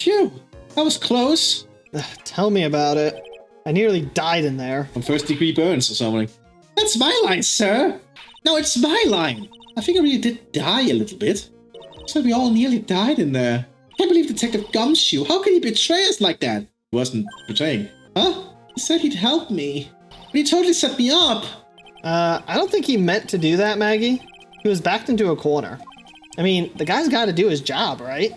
Phew, that was close. Tell me about it. I nearly died in there. From first-degree burns or something. That's my line, sir. No, it's my line. I think I really did die a little bit. So we all nearly died in there. Can't believe Detective Gumshoe. How could he betray us like that? He wasn't betraying. Huh? He said he'd help me. But he totally set me up. I don't think he meant to do that, Maggie. He was backed into a corner. I mean, the guy's got to do his job, right?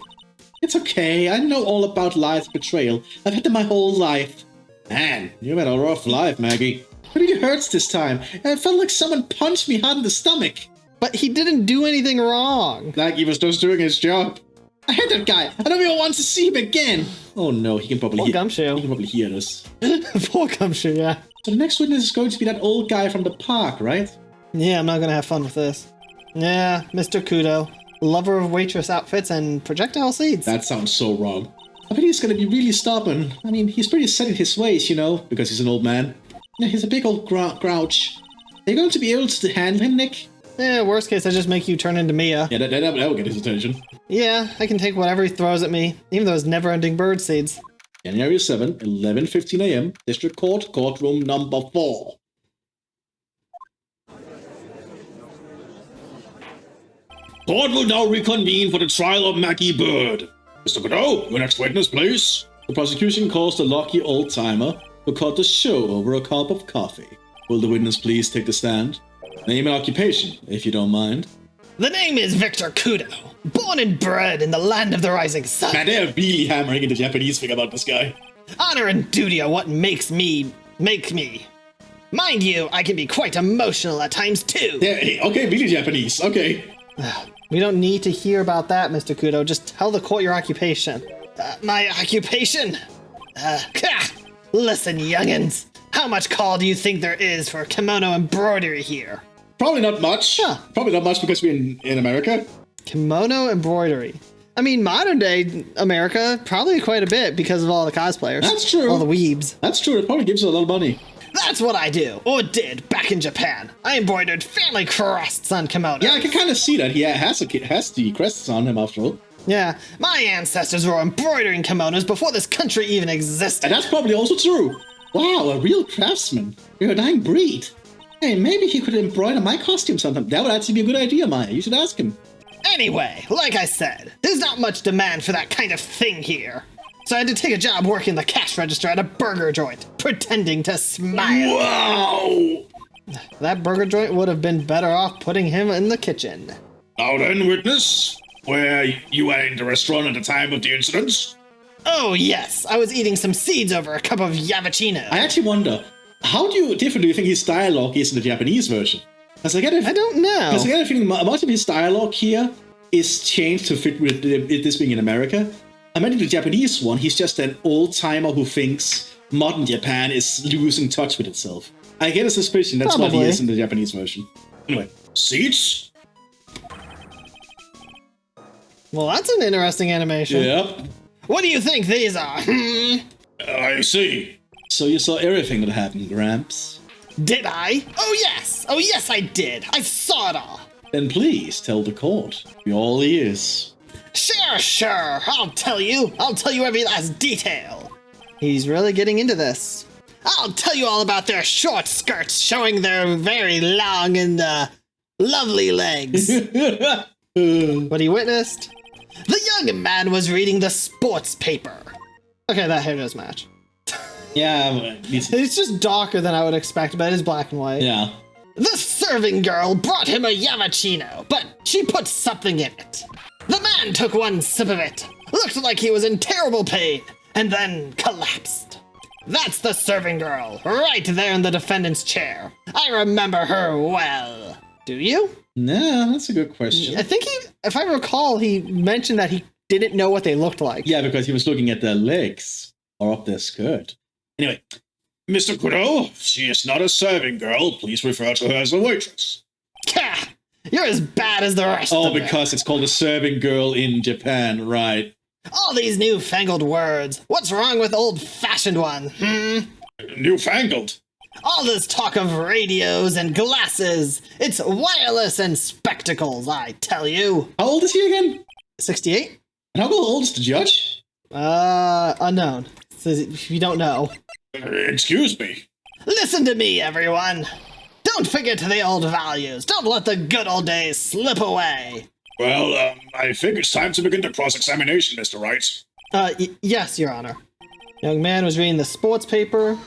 It's okay. I know all about lies and betrayal. I've had them my whole life. Man, you've had a rough life, Maggie. It really hurts this time. And it felt like someone punched me hard in the stomach. But he didn't do anything wrong. Like he was just doing his job. I hate that guy. I don't even want to see him again. Oh no, he can probably hear. Gumshoe. He can probably hear us. Poor Gumshoe, yeah. So the next witness is going to be that old guy from the park, right? Yeah, I'm not gonna have fun with this. Yeah, Mr. Kudo, lover of waitress outfits and projectile seeds. That sounds so wrong. I bet he's gonna be really stubborn. I mean, he's pretty set in his ways, you know, because he's an old man. Yeah, he's a big old grouch. Are you going to be able to handle him, Nick? Yeah, worst case, I just make you turn into Mia. Yeah, that will get his attention. Yeah, I can take whatever he throws at me, even though it's never-ending bird seeds. January 7, 11:15 a.m., District Court, courtroom number 4. Court will now reconvene for the trial of Maggie Bird. Mr. Godot, your next witness, please. The prosecution calls the lucky old-timer who cut the show over a cup of coffee. Will the witness please take the stand? Name and occupation, if you don't mind. The name is Victor Kudo, born and bred in the land of the rising sun. Man, they're really hammering into Japanese thing about this guy. Honor and duty are what makes me make me. Mind you, I can be quite emotional at times too. Yeah, okay, really Japanese, okay. We don't need to hear about that, Mr. Kudo. Just tell the court your occupation. My occupation? Listen, youngins. How much call do you think there is for kimono embroidery here? Probably not much. Huh. Probably not much because we're in America. Kimono embroidery. I mean, modern day America, probably quite a bit because of all the cosplayers. That's true. All the weebs. That's true. It probably gives us a lot of money. That's what I do, or did, back in Japan. I embroidered family crests on kimonos. Yeah, I can kind of see that. He has the crests on him after all. Yeah, my ancestors were embroidering kimonos before this country even existed. And that's probably also true. Wow, a real craftsman. You're a dying breed. Hey, maybe he could embroider my costume sometime. That would actually be a good idea, Maya. You should ask him. Anyway, like I said, there's not much demand for that kind of thing here. So I had to take a job working the cash register at a burger joint, pretending to smile. Wow! That burger joint would have been better off putting him in the kitchen. Now then, witness, were you in the restaurant at the time of the incident? Oh yes, I was eating some seeds over a cup of Yavachino. I actually wonder, how different do you think his dialogue is in the Japanese version? I don't know. Because I get a feeling much of his dialogue here is changed to fit with this being in America. I meant in the Japanese one, he's just an old-timer who thinks modern Japan is losing touch with itself. I get a suspicion that's what he is in the Japanese version. Anyway, seats? Well, that's an interesting animation. Yep. What do you think these are? I see. So you saw everything that happened, Gramps? Did I? Oh yes I did. I saw it all. Then please tell the court. We're all ears. Sure. I'll tell you every last detail. He's really getting into this. I'll tell you all about their short skirts showing their very long and lovely legs. What he witnessed? The young man was reading the sports paper. Okay, that hair does match. Yeah, it's just darker than I would expect, but it is black and white. Yeah. The serving girl brought him a Yamachino, but she put something in it. The man took one sip of it, looked like he was in terrible pain, and then collapsed. That's the serving girl, right there in the defendant's chair. I remember her well. Do you? No, that's a good question. I think if I recall, he mentioned that he didn't know what they looked like. Yeah, because he was looking at their legs, or up their skirt. Anyway, Mr. Kudo, she is not a serving girl. Please refer to her as a waitress. Gah! You're as bad as the rest of them. Oh, because it's called a serving girl in Japan, right? All these newfangled words. What's wrong with old-fashioned one, Newfangled? All this talk of radios and glasses. It's wireless and spectacles, I tell you. How old is he again? 68? And how old is the judge? Unknown. Says if you don't know. Excuse me. Listen to me, everyone. Don't forget the old values. Don't let the good old days slip away. Well, I think it's time to begin the cross-examination, Mr. Wright. Yes, Your Honor. Young man was reading the sports paper.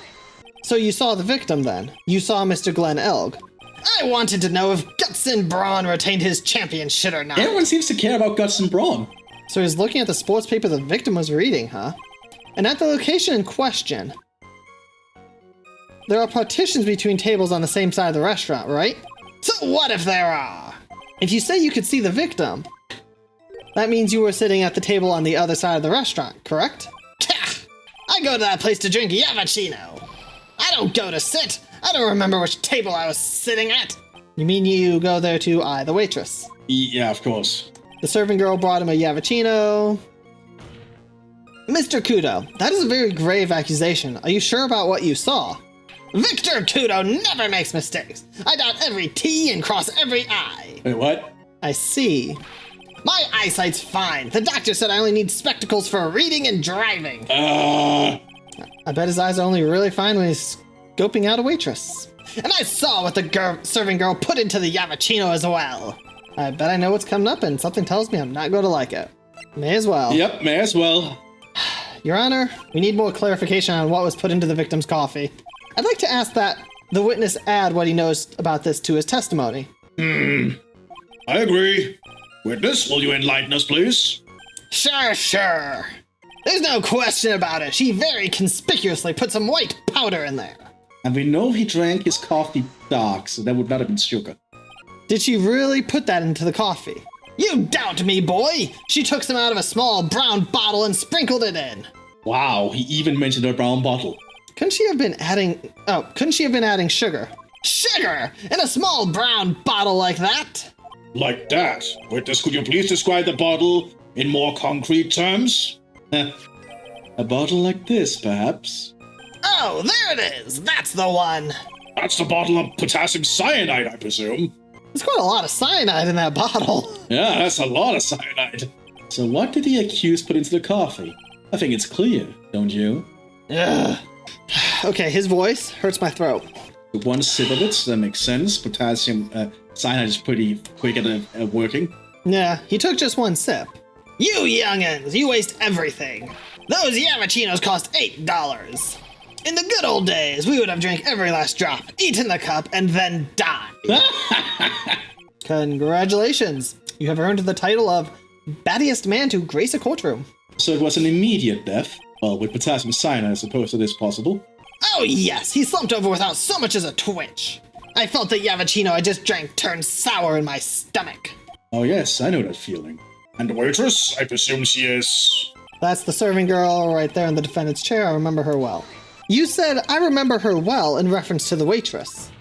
So you saw the victim then? You saw Mr. Glenn Elg. I wanted to know if Guts and Brawn retained his championship or not. Everyone seems to care about Guts and Brawn. So he's looking at the sports paper the victim was reading, huh? And at the location in question, there are partitions between tables on the same side of the restaurant, right? So what if there are? If you say you could see the victim, that means you were sitting at the table on the other side of the restaurant, correct? I go to that place to drink Yavachino. I don't go to sit. I don't remember which table I was sitting at. You mean you go there to eye the waitress? Yeah, of course. The serving girl brought him a Yavachino. Mr. Kudo, that is a very grave accusation. Are you sure about what you saw? Victor Kudo never makes mistakes. I dot every T and cross every I. Wait, what? I see. My eyesight's fine. The doctor said I only need spectacles for reading and driving. I bet his eyes are only really fine when he's scoping out a waitress. And I saw what the serving girl put into the Yavachino as well. I bet I know what's coming up, and something tells me I'm not going to like it. May as well. Yep, may as well. Your Honor, we need more clarification on what was put into the victim's coffee. I'd like to ask that the witness add what he knows about this to his testimony. I agree. Witness, will you enlighten us, please? Sure. There's no question about it. She very conspicuously put some white powder in there. And we know he drank his coffee dark, so that would not have been sugar. Did she really put that into the coffee? You doubt me, boy! She took some out of a small brown bottle and sprinkled it in. Wow, he even mentioned a brown bottle. Couldn't she have been adding sugar? Sugar! In a small brown bottle like that? Like that? Witness, could you please describe the bottle in more concrete terms? A bottle like this, perhaps? Oh, there it is! That's the one! That's the bottle of potassium cyanide, I presume. There's quite a lot of cyanide in that bottle. Yeah, that's a lot of cyanide. So what did the accused put into the coffee? I think it's clear, don't you? Ugh. Okay, his voice hurts my throat. One sip of it, so that makes sense. Potassium cyanide is pretty quick at working. Yeah, he took just one sip. You young'uns, you waste everything. Those Yavachinos cost $8. In the good old days, we would have drank every last drop, eaten the cup, and then died. Congratulations. You have earned the title of battiest man to grace a courtroom. So it was an immediate death? Well, with potassium cyanide, I suppose it is possible. Oh yes, he slumped over without so much as a twitch. I felt the Yavachino I just drank turn sour in my stomach. Oh yes, I know that feeling. And the waitress? I presume she is... That's the serving girl right there in the defendant's chair. I remember her well. You said, I remember her well, in reference to the waitress.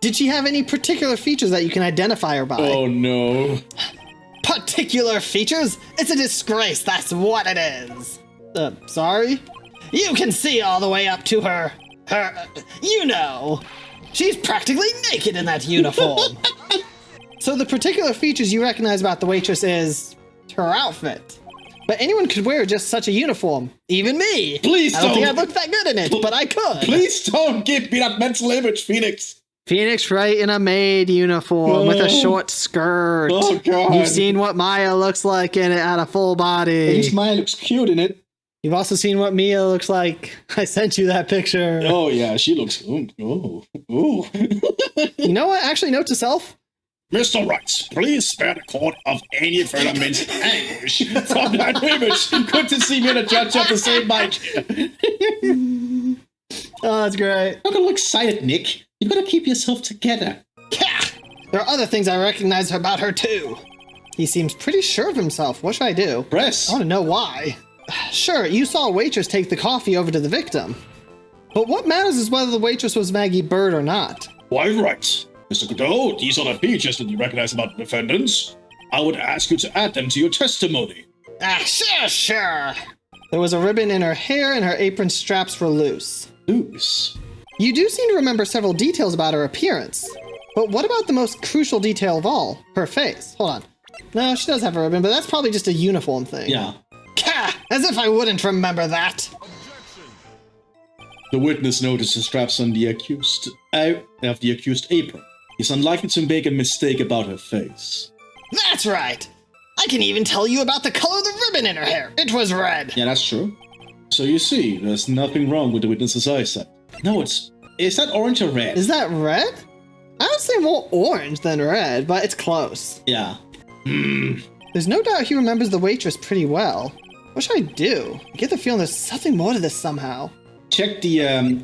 Did she have any particular features that you can identify her by? Oh no. Particular features? It's a disgrace, that's what it is. Sorry? You can see all the way up to her, you know. She's practically naked in that uniform. So the particular features you recognize about the waitress is her outfit. But anyone could wear just such a uniform. Even me. Please don't. I don't think I'd look that good in it, but I could. Please don't give me that mental image, Phoenix. Phoenix Wright in a maid uniform with a short skirt. Oh, God. You've seen what Maya looks like in it at a full body. At least Maya looks cute in it. You've also seen what Mia looks like. I sent you that picture. Oh, yeah, she looks... Ooh. You know what? Actually, note to self. Mr. Wright, please spare the court of any further mental anguish from that image. Good to see me and a judge on the same mic here. Oh, that's great. Don't get all excited, Nick. You've got to keep yourself together. Yeah. There are other things I recognize about her, too. He seems pretty sure of himself. What should I do? Press. I want to know why. Sure, you saw a waitress take the coffee over to the victim. But what matters is whether the waitress was Maggie Bird or not. Why, right. Mr. Godot, these are the features that you recognize about the defendants. I would ask you to add them to your testimony. Sure. There was a ribbon in her hair and her apron straps were loose. Loose? You do seem to remember several details about her appearance. But what about the most crucial detail of all? Her face. Hold on. No, she does have a ribbon, but that's probably just a uniform thing. Yeah. Ka! As if I wouldn't remember that. The witness notices straps on the accused apron. He's unlikely to make a mistake about her face. That's right. I can even tell you about the color of the ribbon in her hair. It was red. Yeah, that's true. So you see, there's nothing wrong with the witness's eyesight. No, is that orange or red? Is that red? I would say more orange than red, but it's close. Yeah. There's no doubt he remembers the waitress pretty well. What should I do? I get the feeling there's something more to this somehow. Check the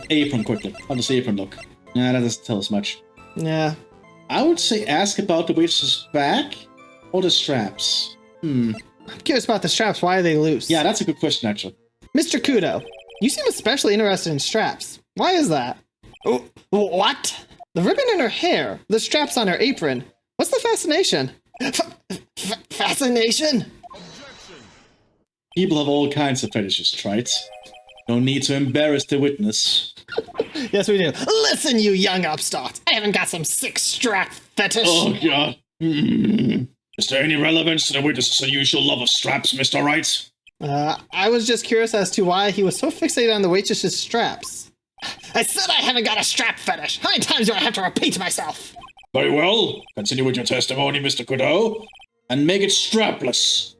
apron quickly. How does the apron look? Nah, that doesn't tell us much. Yeah. I would say ask about the waitress's back or the straps. I'm curious about the straps. Why are they loose? Yeah, that's a good question, actually. Mr. Kudo, you seem especially interested in straps. Why is that? Oh, what? The ribbon in her hair, the straps on her apron. What's the fascination? Fascination? People have all kinds of fetishes, right? No need to embarrass the witness. Yes, we do. Listen, you young upstart. I haven't got some sick strap fetish. Oh, God. Is there any relevance to the witness's unusual love of straps, Mr. Wright? I was just curious as to why he was so fixated on the waitress's straps. I said I haven't got a strap fetish. How many times do I have to repeat myself? Very well. Continue with your testimony, Mr. Kudo, and make it strapless.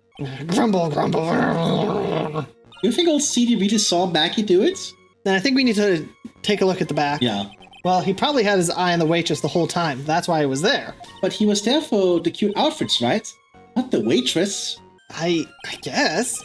Grumble, grumble. You think old CD really saw Mackie do it? Then I think we need to take a look at the back. Yeah. Well, he probably had his eye on the waitress the whole time. That's why he was there. But he was there for the cute outfits, right? Not the waitress. I guess.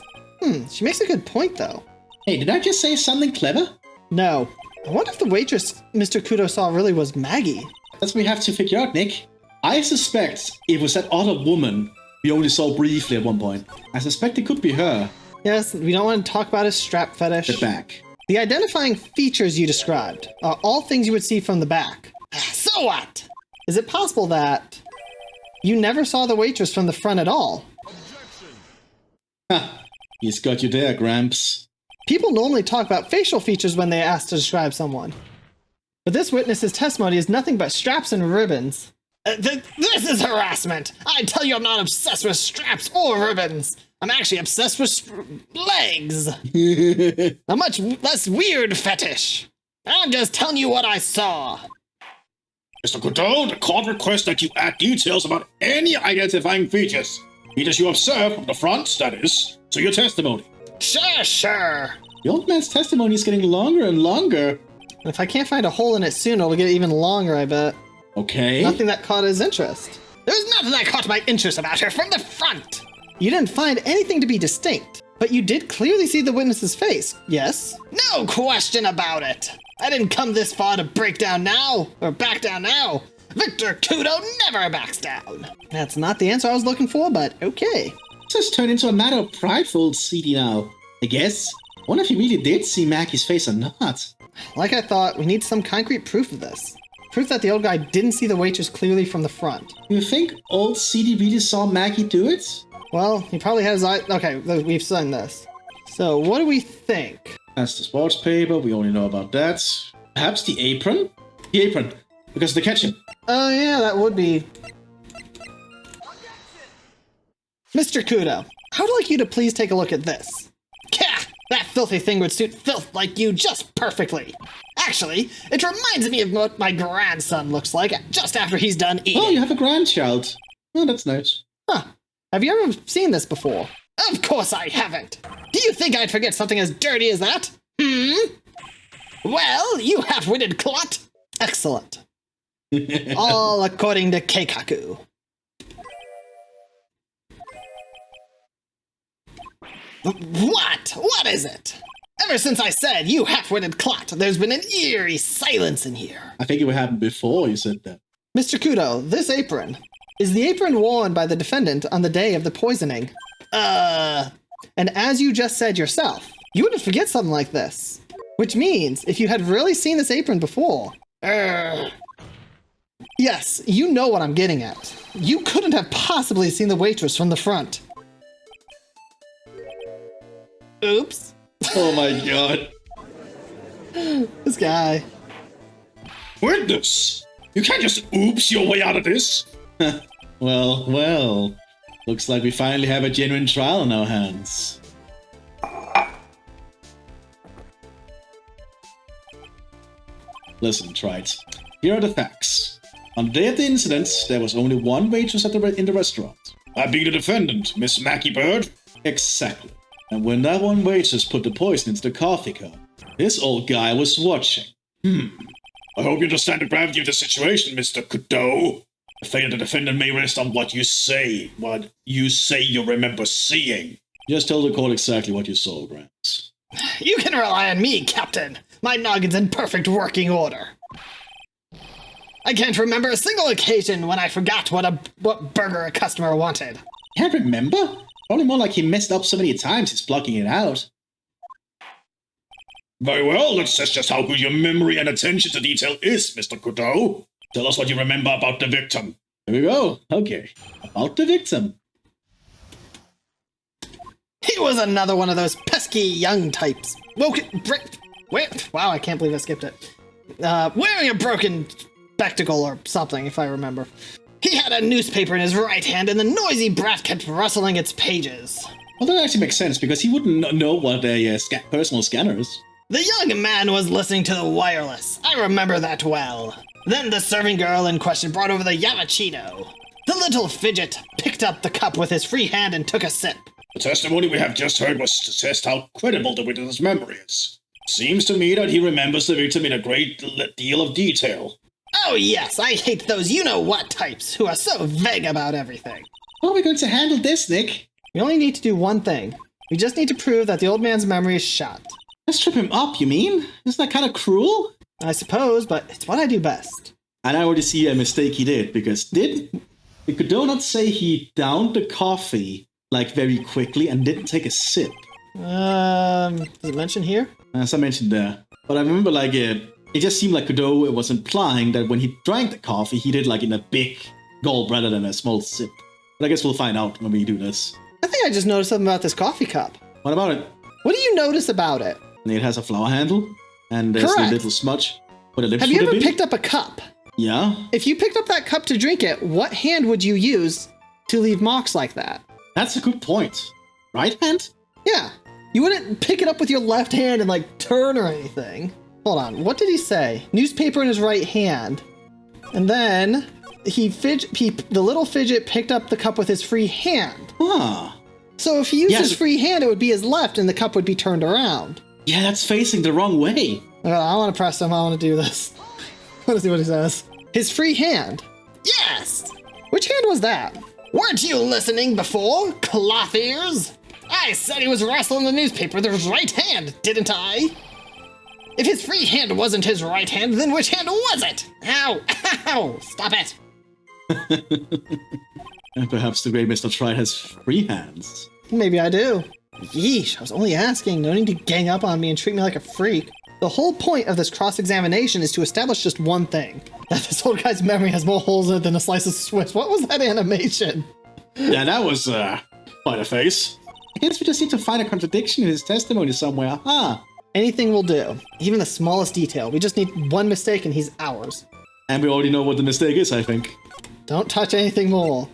She makes a good point, though. Hey, did I just say something clever? No. I wonder if the waitress Mr. Kudo saw really was Maggie. That's what we have to figure out, Nick. I suspect it was that other woman we only saw briefly at one point. I suspect it could be her. Yes, we don't want to talk about his strap fetish. The back. The identifying features you described are all things you would see from the back. So what? Is it possible that you never saw the waitress from the front at all? Ha! He's got you there, Gramps. People normally talk about facial features when they are asked to describe someone. But this witness's testimony is nothing but straps and ribbons. This is harassment! I tell you I'm not obsessed with straps or ribbons. I'm actually obsessed with legs. A much less weird fetish. I'm just telling you what I saw. Mr. Kudo, the court requests that you add details about any identifying features. Features you observe from the front, that is, to your testimony. Sure. The old man's testimony is getting longer and longer. If I can't find a hole in it soon, it'll get even longer, I bet. Okay. Nothing that caught his interest. There's nothing that caught my interest about her from the front. You didn't find anything to be distinct, but you did clearly see the witness's face, yes? No question about it. I didn't come this far to break down now, or back down now. Victor Kudo never backs down. That's not the answer I was looking for, but okay. This has turned into a matter of pride for old CD now, I guess. I wonder if he really did see Mackie's face or not. Like I thought, we need some concrete proof of this. Proof that the old guy didn't see the waitress clearly from the front. You think old CD really saw Mackie do it? Well, he probably had his eye. Okay, we've seen this. So, what do we think? That's the sports paper, we only know about that. Perhaps the apron? The apron, because of the kitchen. Oh, yeah, that would be. Mr. Kudo, I would like you to please take a look at this. Kah! That filthy thing would suit filth like you just perfectly. Actually, it reminds me of what my grandson looks like just after he's done eating. Oh, you have a grandchild. Oh, that's nice. Huh. Have you ever seen this before? Of course I haven't. Do you think I'd forget something as dirty as that? Well, you half-witted clot. Excellent. All according to Keikaku. What? What is it? Ever since I said you half-witted clot, there's been an eerie silence in here. I think it would happen before you said that. Mr. Kudo, this apron. Is the apron worn by the defendant on the day of the poisoning? And as you just said yourself, you wouldn't forget something like this. Which means, if you had really seen this apron before... Yes, you know what I'm getting at. You couldn't have possibly seen the waitress from the front. Oops. Oh my god. This guy. Witness! You can't just oops your way out of this! well. Looks like we finally have a genuine trial in our hands. Listen, Wright. Here are the facts. On the day of the incident, there was only one waitress in the restaurant. I being the defendant, Miss Mackie Bird? Exactly. And when that one waitress put the poison into the coffee cup, this old guy was watching. I hope you understand the gravity of the situation, Mr. Kudo. The fate of the defendant may rest on what you say you remember seeing. Just tell the court exactly what you saw, Gramps. You can rely on me, Captain. My noggin's in perfect working order. I can't remember a single occasion when I forgot what burger a customer wanted. Can't remember? Probably more like he messed up so many times he's blocking it out. Very well, that's just how good your memory and attention to detail is, Mr. Kudo. Tell us what you remember about the victim. Here we go. Okay. About the victim. He was another one of those pesky young types. Wow, I can't believe I skipped it. Wearing a broken spectacle or something, if I remember. He had a newspaper in his right hand, and the noisy brat kept rustling its pages. Well, that actually makes sense, because he wouldn't know what a personal scanner is. The young man was listening to the wireless. I remember that well. Then the serving girl in question brought over the Yamachino. The little fidget picked up the cup with his free hand and took a sip. The testimony we have just heard was to test how credible the witness's memory is. Seems to me that he remembers the victim in a great deal of detail. Oh yes, I hate those you-know-what types who are so vague about everything. How are we going to handle this, Nick? We only need to do one thing. We just need to prove that the old man's memory is shot. Let's trip him up, you mean? Isn't that kind of cruel? I suppose, but it's what I do best. And I already see a mistake he did, because did not say he downed the coffee, like, very quickly and didn't take a sip? Does it mention here? As I mentioned there. But I remember, like, it just seemed like Kudo was implying that when he drank the coffee, he did, like, in a big gulp rather than a small sip. But I guess we'll find out when we do this. I think I just noticed something about this coffee cup. What about it? What do you notice about it? It has a flower handle, and there's a little smudge. Have you ever picked up a cup? Yeah. If you picked up that cup to drink it, what hand would you use to leave marks like that? That's a good point. Right hand? Yeah. You wouldn't pick it up with your left hand and, like, turn or anything. Hold on. What did he say? Newspaper in his right hand. And then the little fidget picked up the cup with his free hand. Huh. So if he used his free hand, it would be his left and the cup would be turned around. Yeah, that's facing the wrong way. I want to press him. I want to do this. I want to see what he says. His free hand. Yes! Which hand was that? Weren't you listening before, cloth ears? I said he was wrestling the newspaper with his right hand, didn't I? If his free hand wasn't his right hand, then which hand was it? Ow! Ow! Stop it! And perhaps the great Mr. Wright has free hands. Maybe I do. Yeesh, I was only asking. No need to gang up on me and treat me like a freak. The whole point of this cross-examination is to establish just one thing. That this old guy's memory has more holes in it than a slice of Swiss. What was that animation? Yeah, that was, quite a face. I guess we just need to find a contradiction in his testimony somewhere, huh? Anything will do. Even the smallest detail. We just need one mistake and he's ours. And we already know what the mistake is, I think. Don't touch anything more.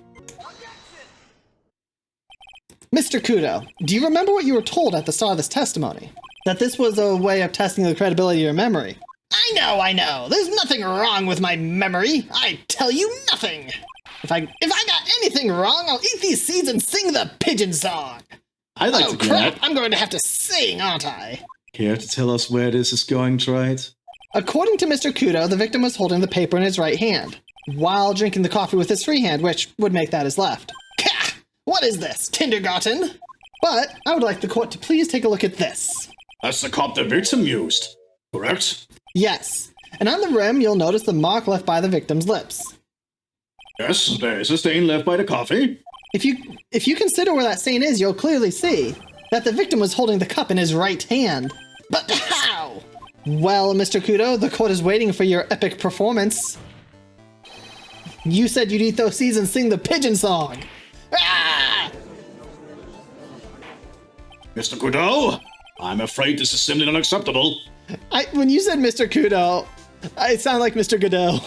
Mr. Kudo, do you remember what you were told at the start of this testimony? That this was a way of testing the credibility of your memory. I know. There's nothing wrong with my memory. I tell you nothing. If I got anything wrong, I'll eat these seeds and sing the pigeon song. I'd like to do crap, that. I'm going to have to sing, aren't I? Care to tell us where this is going, Wright? According to Mr. Kudo, the victim was holding the paper in his right hand, while drinking the coffee with his free hand, which would make that his left. Ka! What is this, kindergarten? But I would like the court to please take a look at this. That's the cup the victim used, correct? Yes, and on the rim you'll notice the mark left by the victim's lips. Yes, there is a stain left by the coffee. If you consider where that stain is, you'll clearly see that the victim was holding the cup in his right hand. But how? Well, Mr. Kudo, the court is waiting for your epic performance. You said you'd eat those seeds and sing the pigeon song. Ah! Mr. Kudo, I'm afraid this is simply unacceptable. When you said Mr. Kudo, I sound like Mr. Godot.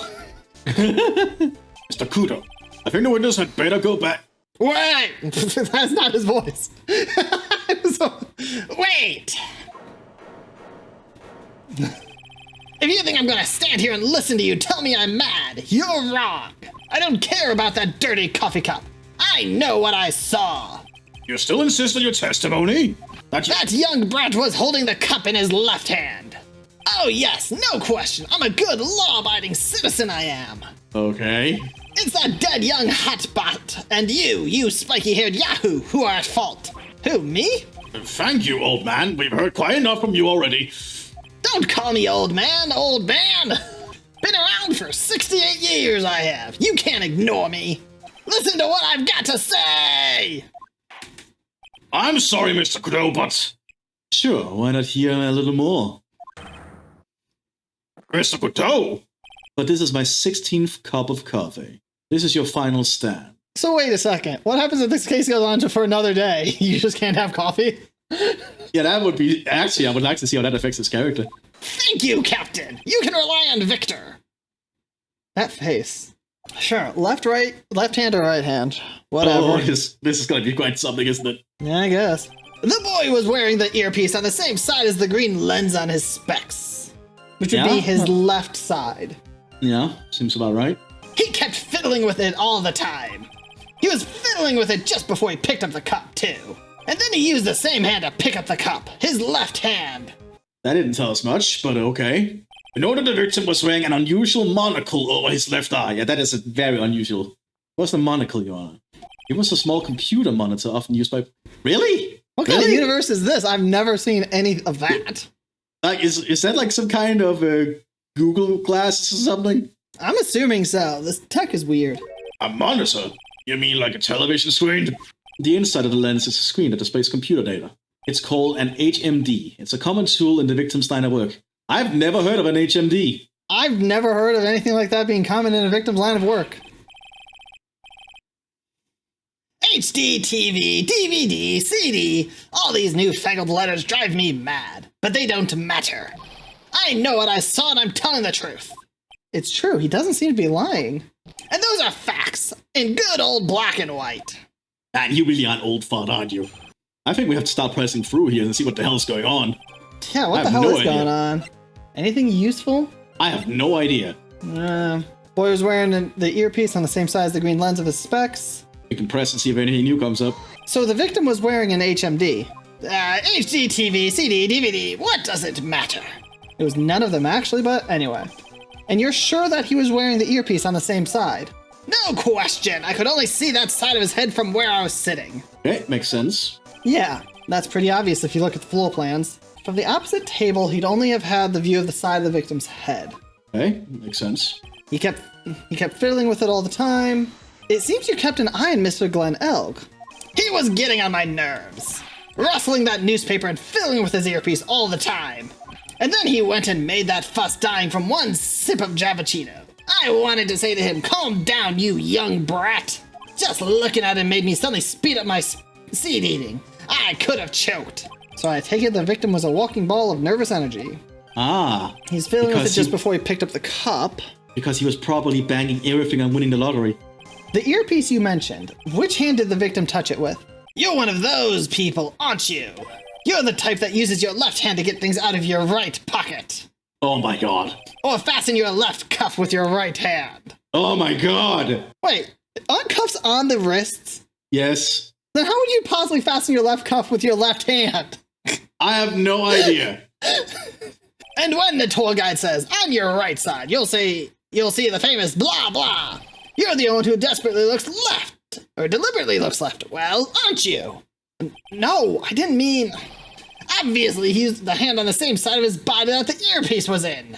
Mr. Kudo, I think the witness had better go back. Wait! That's not his voice. Wait! If you think I'm gonna stand here and listen to you tell me I'm mad, you're wrong. I don't care about that dirty coffee cup. I know what I saw. You still insist on your testimony? That young brat was holding the cup in his left hand. Oh yes, no question. I'm a good law-abiding citizen, I am. Okay. It's that dead young hotbot and you spiky-haired yahoo, who are at fault. Who, me? Thank you, old man. We've heard quite enough from you already. Don't call me old man, old man. Been around for 68 years, I have. You can't ignore me. Listen to what I've got to say. I'm sorry, Mr. Crow, but... Sure, why not hear a little more? Mr. Couteau! But this is my 16th cup of coffee. This is your final stand. So wait a second. What happens if this case goes on for another day? You just can't have coffee? Yeah, that would be... Actually, I would like to see how that affects his character. Thank you, Captain. You can rely on Victor. That face. Sure, left hand or right hand? Whatever. Oh, this is going to be quite something, isn't it? Yeah, I guess. The boy was wearing the earpiece on the same side as the green lens on his specs. Which would be his left side. Yeah, seems about right. He kept fiddling with it all the time. He was fiddling with it just before he picked up the cup, too. And then he used the same hand to pick up the cup, his left hand. That didn't tell us much, but okay. In order, the victim was wearing an unusual monocle over his left eye. Yeah, that is very unusual. What's the monocle, Your Honor? It was a small computer monitor often used by... Really? What kind of universe is this? I've never seen any of that. Like, is that like some kind of Google glasses or something? I'm assuming so. This tech is weird. A monitor? You mean like a television screen? The inside of the lens is a screen that displays computer data. It's called an HMD. It's a common tool in the victim's line of work. I've never heard of an HMD. I've never heard of anything like that being common in a victim's line of work. HD, TV, DVD, CD, all these newfangled letters drive me mad, but they don't matter. I know what I saw and I'm telling the truth. It's true, he doesn't seem to be lying. And those are facts, in good old black and white. Man, you really are an old fart, aren't you? I think we have to start pressing through here and see what the hell's going on. Yeah, what the hell is going on? Anything useful? I have no idea. Boy was wearing the earpiece on the same side as the green lens of his specs. We can press and see if anything new comes up. So the victim was wearing an HMD. HD, TV, CD, DVD, what does it matter? It was none of them actually, but anyway. And you're sure that he was wearing the earpiece on the same side? No question, I could only see that side of his head from where I was sitting. Okay, makes sense. Yeah, that's pretty obvious if you look at the floor plans. From the opposite table, he'd only have had the view of the side of the victim's head. Okay, makes sense. He kept fiddling with it all the time. It seems you kept an eye on Mr. Glenn Elg. He was getting on my nerves, rustling that newspaper and fiddling with his earpiece all the time. And then he went and made that fuss dying from one sip of Javachino. I wanted to say to him, calm down, you young brat. Just looking at him made me suddenly speed up my seed eating. I could have choked. So I take it the victim was a walking ball of nervous energy. Ah. He's fiddling with it just before he picked up the cup. Because he was probably banging everything on winning the lottery. The earpiece you mentioned, which hand did the victim touch it with? You're one of those people, aren't you? You're the type that uses your left hand to get things out of your right pocket. Oh my god. Or fasten your left cuff with your right hand. Oh my god. Wait, aren't cuffs on the wrists? Yes. Then how would you possibly fasten your left cuff with your left hand? I have no idea. And when the tour guide says, on your right side, you'll see the famous blah blah. You're the one who desperately looks left, or deliberately looks left. Well, aren't you? No, I didn't mean... Obviously, he used the hand on the same side of his body that the earpiece was in.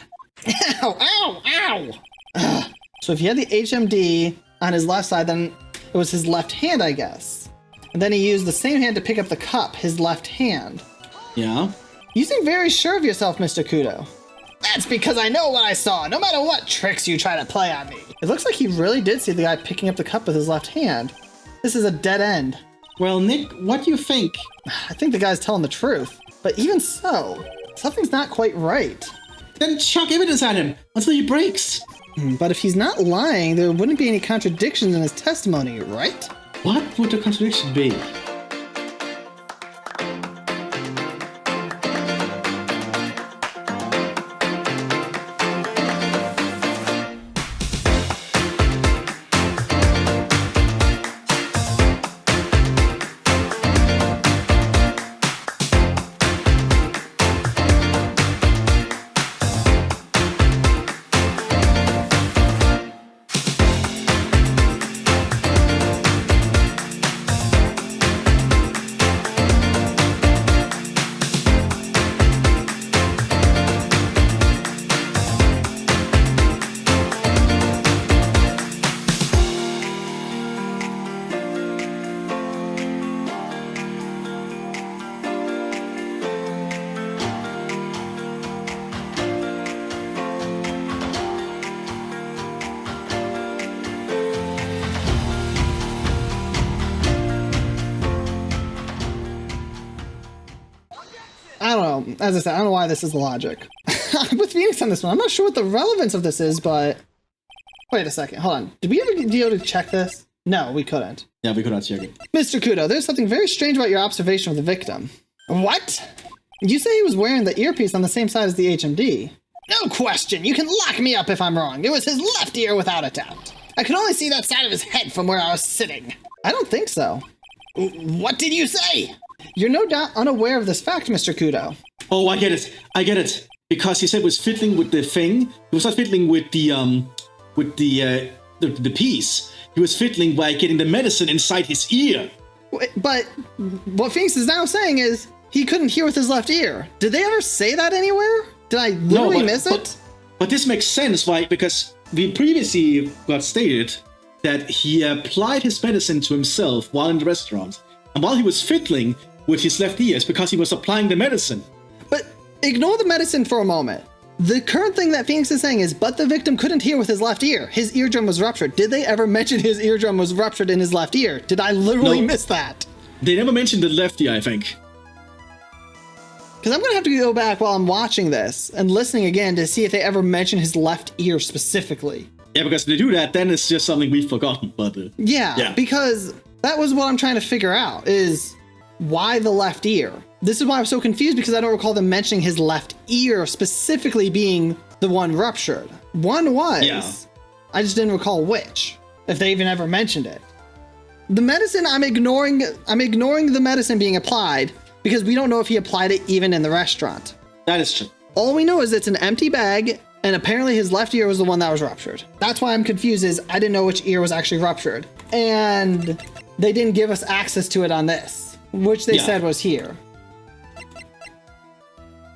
Ow, ow, ow. So if he had the HMD on his left side, then it was his left hand, I guess. And then he used the same hand to pick up the cup, his left hand. Yeah? You seem very sure of yourself, Mr. Kudo. That's because I know what I saw, no matter what tricks you try to play on me. It looks like he really did see the guy picking up the cup with his left hand. This is a dead end. Well, Nick, what do you think? I think the guy's telling the truth. But even so, something's not quite right. Then chuck evidence at him until he breaks. But if he's not lying, there wouldn't be any contradictions in his testimony, right? What would the contradiction be? as I said, I don't know why this is the logic. I'm with Phoenix on this one. I'm not sure what the relevance of this is, but... Wait a second, hold on. Did we ever be able to check this? No, we couldn't. Yeah, we could not check it. Mr. Kudo, there's something very strange about your observation of the victim. What? You say he was wearing the earpiece on the same side as the HMD. No question. You can lock me up if I'm wrong. It was his left ear without a doubt. I could only see that side of his head from where I was sitting. I don't think so. What did you say? You're no doubt unaware of this fact, Mr. Kudo. Oh, I get it. I get it. Because he said he was fiddling with the thing. He was not fiddling with the piece. He was fiddling by getting the medicine inside his ear. But what Phoenix is now saying is he couldn't hear with his left ear. Did they ever say that anywhere? Did I literally miss it? But this makes sense, right? Because we previously got stated that he applied his medicine to himself while in the restaurant. And while he was fiddling with his left ear, it's because he was applying the medicine. But ignore the medicine for a moment. The current thing that Phoenix is saying is, but the victim couldn't hear with his left ear. His eardrum was ruptured. Did they ever mention his eardrum was ruptured in his left ear? Did I literally miss that? They never mentioned the left ear, I think. Because I'm going to have to go back while I'm watching this and listening again to see if they ever mention his left ear specifically. Yeah, because if they do that, then it's just something we've forgotten. But yeah, because that was what I'm trying to figure out, is why the left ear? This is why I'm so confused, because I don't recall them mentioning his left ear specifically being the one ruptured. One was. Yeah. I just didn't recall which, if they even ever mentioned it. The medicine, I'm ignoring the medicine being applied because we don't know if he applied it even in the restaurant. That is true. All we know is it's an empty bag, and apparently his left ear was the one that was ruptured. That's why I'm confused, is I didn't know which ear was actually ruptured. And they didn't give us access to it on this, which they said was here.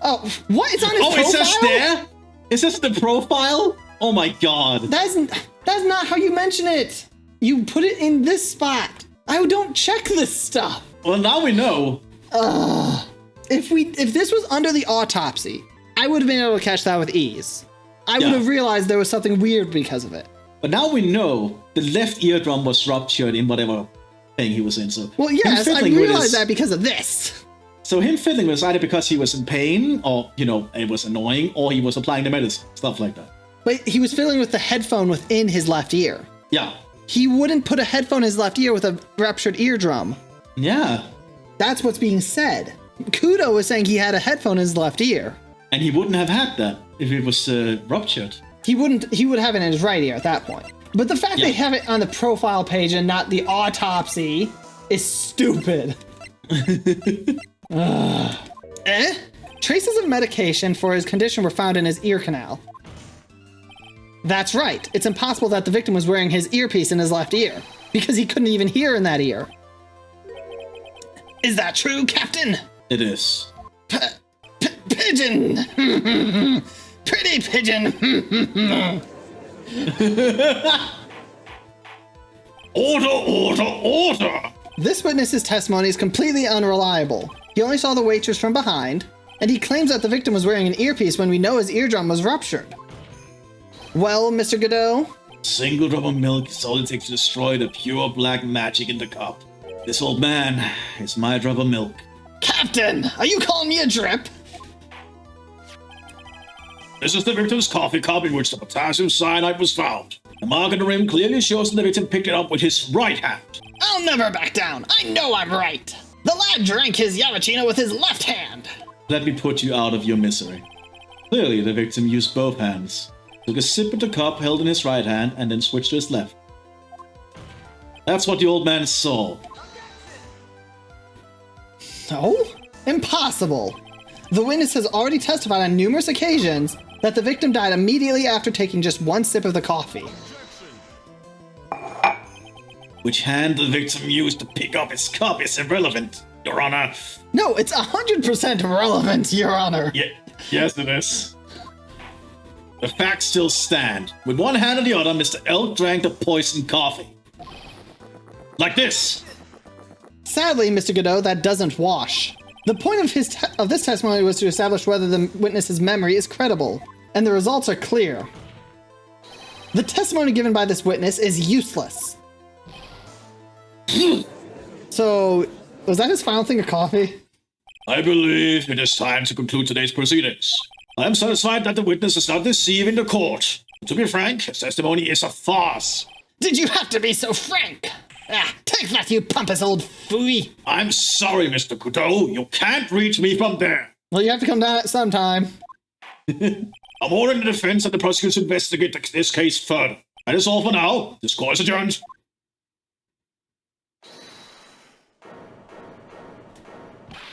Oh, what? It's on his profile? Oh, it says there? Is this the profile? Oh my god. That's not how you mention it. You put it in this spot. I don't check this stuff. Well, now we know. If this was under the autopsy, I would have been able to catch that with ease. I would have realized there was something weird because of it. But now we know the left eardrum was ruptured in whatever thing he was in. So well, yes, I realized that because of this. So him fiddling was either because he was in pain, or, it was annoying, or he was applying the medicine, stuff like that. But he was fiddling with the headphone within his left ear. Yeah. He wouldn't put a headphone in his left ear with a ruptured eardrum. Yeah. That's what's being said. Kudo was saying he had a headphone in his left ear. And he wouldn't have had that if it was ruptured. He would have it in his right ear at that point. But the fact they have it on the profile page and not the autopsy is stupid. Traces of medication for his condition were found in his ear canal. That's right. It's impossible that the victim was wearing his earpiece in his left ear, because he couldn't even hear in that ear. Is that true, Captain? It is. Pigeon! Pretty pigeon! Order! This witness's testimony is completely unreliable. He only saw the waitress from behind, and he claims that the victim was wearing an earpiece when we know his eardrum was ruptured. Well, Mr. Godot? Single drop of milk is all it takes to destroy the pure black magic in the cup. This old man is my drop of milk. Captain, are you calling me a drip? This is the victim's coffee cup in which the potassium cyanide was found. The mark on the rim clearly shows that the victim picked it up with his right hand. I'll never back down. I know I'm right. The lad drank his Yamachino with his left hand. Let me put you out of your misery. Clearly, the victim used both hands. Took a sip of the cup held in his right hand and then switched to his left. That's what the old man saw. No? Impossible. The witness has already testified on numerous occasions that the victim died immediately after taking just one sip of the coffee. Which hand the victim used to pick up his cup is irrelevant, Your Honor. No, it's 100% relevant, Your Honor. Yes, it is. The facts still stand. With one hand on the other, Mr. Elk drank the poisoned coffee. Like this. Sadly, Mr. Godot, that doesn't wash. The point of this testimony was to establish whether the witness's memory is credible, and the results are clear. The testimony given by this witness is useless. So, was that his final thing of coffee? I believe it is time to conclude today's proceedings. I am satisfied that the witness is not deceiving the court. To be frank, his testimony is a farce. Did you have to be so frank? Take that, you pompous old fooey. I'm sorry, Mr. Kudo. You can't reach me from there. Well, you have to come down at some time. I'm ordering the defense and the prosecutor to investigate this case further. That is all for now. This court is adjourned.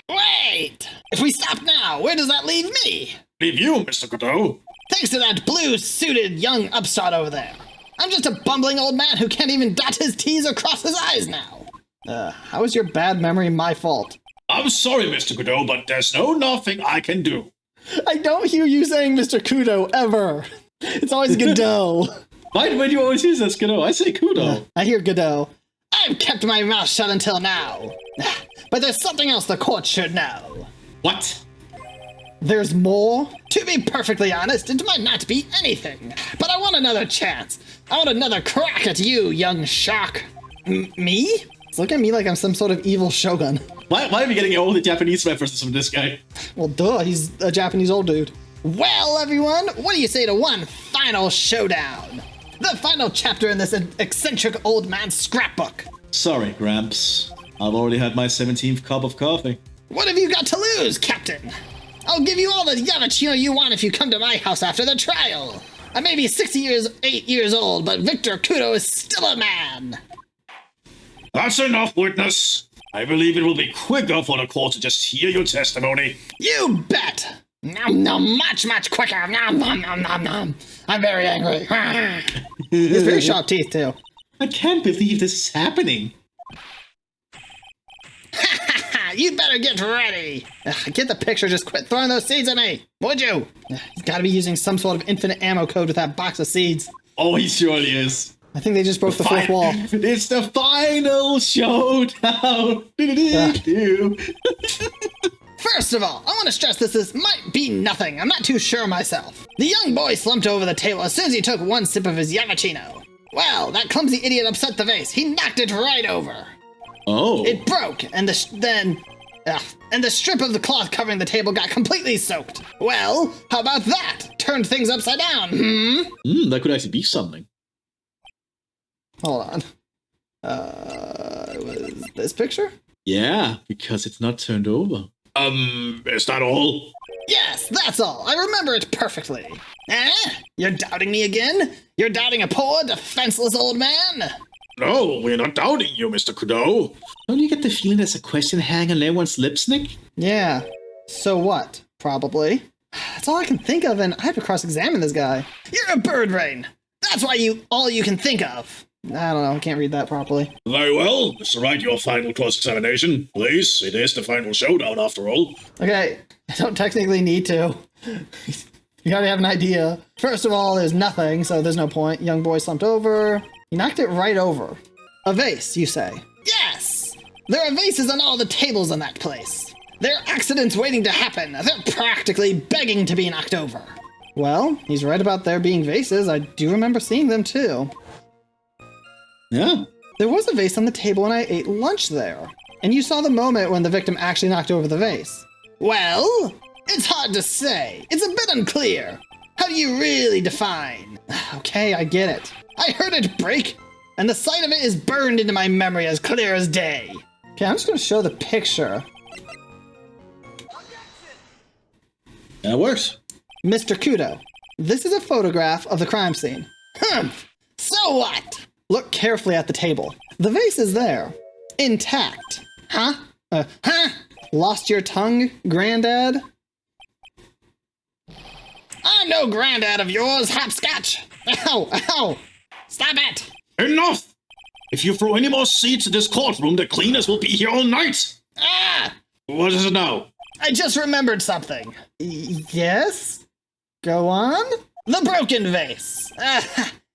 Wait! If we stop now, where does that leave me? Leave you, Mr. Kudo. Thanks to that blue-suited young upstart over there. I'm just a bumbling old man who can't even dot his T's or cross his I's now. How is your bad memory my fault? I'm sorry, Mr. Kudo, but there's nothing I can do. I don't hear you saying Mr. Kudo ever. It's always Godot. Why do you always use this, Kudo? I say Kudo. I hear Godot. I've kept my mouth shut until now. But there's something else the court should know. What? There's more? To be perfectly honest, it might not be anything. But I want another chance. I want another crack at you, young shark. Me? Look at me like I'm some sort of evil shogun. Why are we getting all the Japanese references from this guy? Well, duh, he's a Japanese old dude. Well, everyone, what do you say to one final showdown? The final chapter in this eccentric old man's scrapbook. Sorry, Gramps. I've already had my 17th cup of coffee. What have you got to lose, Captain? I'll give you all the Yamachino you want if you come to my house after the trial. I may be 8 years old, but Victor Kudo is still a man. That's enough, witness. I believe it will be quicker for the court to just hear your testimony. You bet. Nom nom, much quicker. Nom nom nom nom nom. I'm very angry. He has very sharp teeth, too. I can't believe this is happening. You better get ready. Get the picture, just quit throwing those seeds at me, would you? He's gotta be using some sort of infinite ammo code with that box of seeds. Oh, he surely is. I think they just broke the fourth wall. It's the final showdown. First of all, I want to stress this might be nothing. I'm not too sure myself. The young boy slumped over the table as soon as he took one sip of his Yamachino. Well, that clumsy idiot upset the vase. He knocked it right over. Oh. It broke, and the strip of the cloth covering the table got completely soaked. Well, how about that? Turned things upside down, That could actually be something. Hold on. Was this picture? Yeah, because it's not turned over. Is that all? Yes, that's all. I remember it perfectly. Eh? You're doubting me again? You're doubting a poor, defenseless old man? No, we're not doubting you, Mr. Kudo. Don't you get the feeling there's a question hanging on everyone's lips, Nick? Yeah. So what? Probably. That's all I can think of, and I have to cross-examine this guy. You're a bird brain. That's why all you can think of. I don't know, I can't read that properly. Very well, Mr. Wright, your final cross-examination. Please, it is the final showdown after all. Okay, I don't technically need to. You gotta have an idea. First of all, there's nothing, so there's no point. Young boy slumped over. He knocked it right over. A vase, you say? Yes! There are vases on all the tables in that place. There are accidents waiting to happen. They're practically begging to be knocked over. Well, he's right about there being vases. I do remember seeing them too. Yeah. There was a vase on the table when I ate lunch there. And you saw the moment when the victim actually knocked over the vase. Well, it's hard to say. It's a bit unclear. How do you really define? Okay, I get it. I heard it break, and the sight of it is burned into my memory as clear as day. Okay, I'm just gonna show the picture. That works. Mr. Kudo, this is a photograph of the crime scene. So what? Look carefully at the table. The vase is there, intact. Huh? Lost your tongue, Granddad? I'm no granddad of yours, hopscotch. Ow, ow. Stop it. Enough! If you throw any more seeds in this courtroom, the cleaners will be here all night. Ah! What is it now? I just remembered something. Yes? Go on? The broken vase.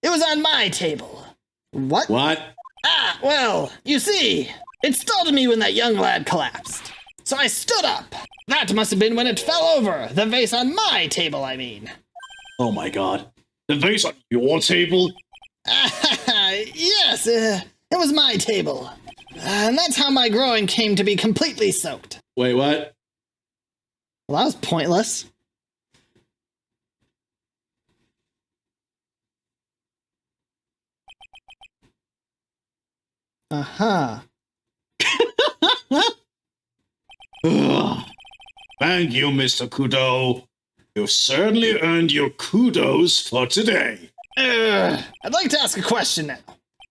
It was on my table. What? What? Well, you see, it startled me when that young lad collapsed. So I stood up. That must have been when it fell over. The vase on my table, I mean. Oh my god. The vase on your table? Yes, it was my table. And that's how my groin came to be completely soaked. Wait, what? Well, that was pointless. Uh-huh. Ugh. Thank you, Mr. Kudo. You've certainly earned your kudos for today. I'd like to ask a question now.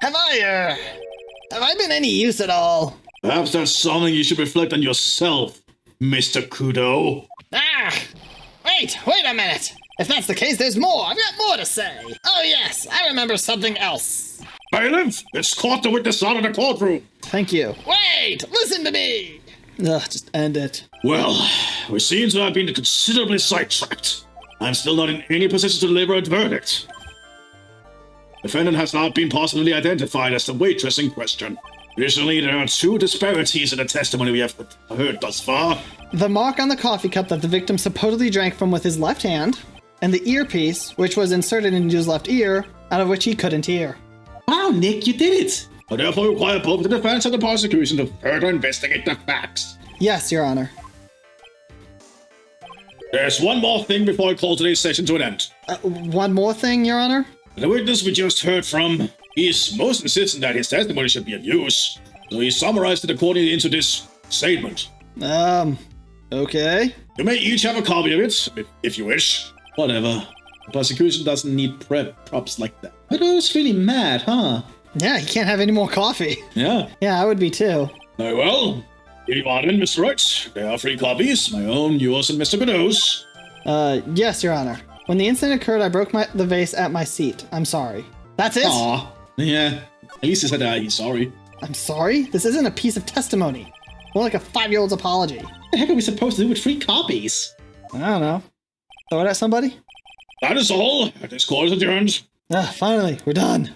Have I been any use at all? Perhaps that's something you should reflect on yourself, Mr. Kudo. Wait a minute. If that's the case, there's more. I've got more to say. Oh yes, I remember something else. Bailiff, escort the witness out of the courtroom. Thank you. Wait, listen to me. Ugh, just end it. Well, we seem to have been considerably sidetracked. I'm still not in any position to deliver a verdict. Defendant has not been positively identified as the waitress in question. Additionally, there are two disparities in the testimony we have heard thus far. The mark on the coffee cup that the victim supposedly drank from with his left hand, and the earpiece, which was inserted into his left ear, out of which he couldn't hear. Wow, Nick, you did it! I therefore require both the defense and the prosecution to further investigate the facts. Yes, Your Honor. There's one more thing before I call today's session to an end. One more thing, Your Honor? The witness we just heard from, he's most insistent that his testimony should be of use, so he summarized it according into this statement. Okay. You may each have a copy of it, if you wish. Whatever. The prosecution doesn't need props like that. But I was really mad, huh? Yeah, he can't have any more coffee. Yeah. Yeah, I would be too. Very well. Here you are then, Mr. Wright. There are 3 copies, my own, yours, and Mr. Kudo's. Yes, Your Honor. When the incident occurred, I broke the vase at my seat. I'm sorry. That's it? Aw. Yeah. At least he said he's sorry. I'm sorry? This isn't a piece of testimony. More like a 5-year-old's apology. What the heck are we supposed to do with 3 copies? I don't know. Throw it at somebody? That is all. This court is adjourned. Finally, we're done.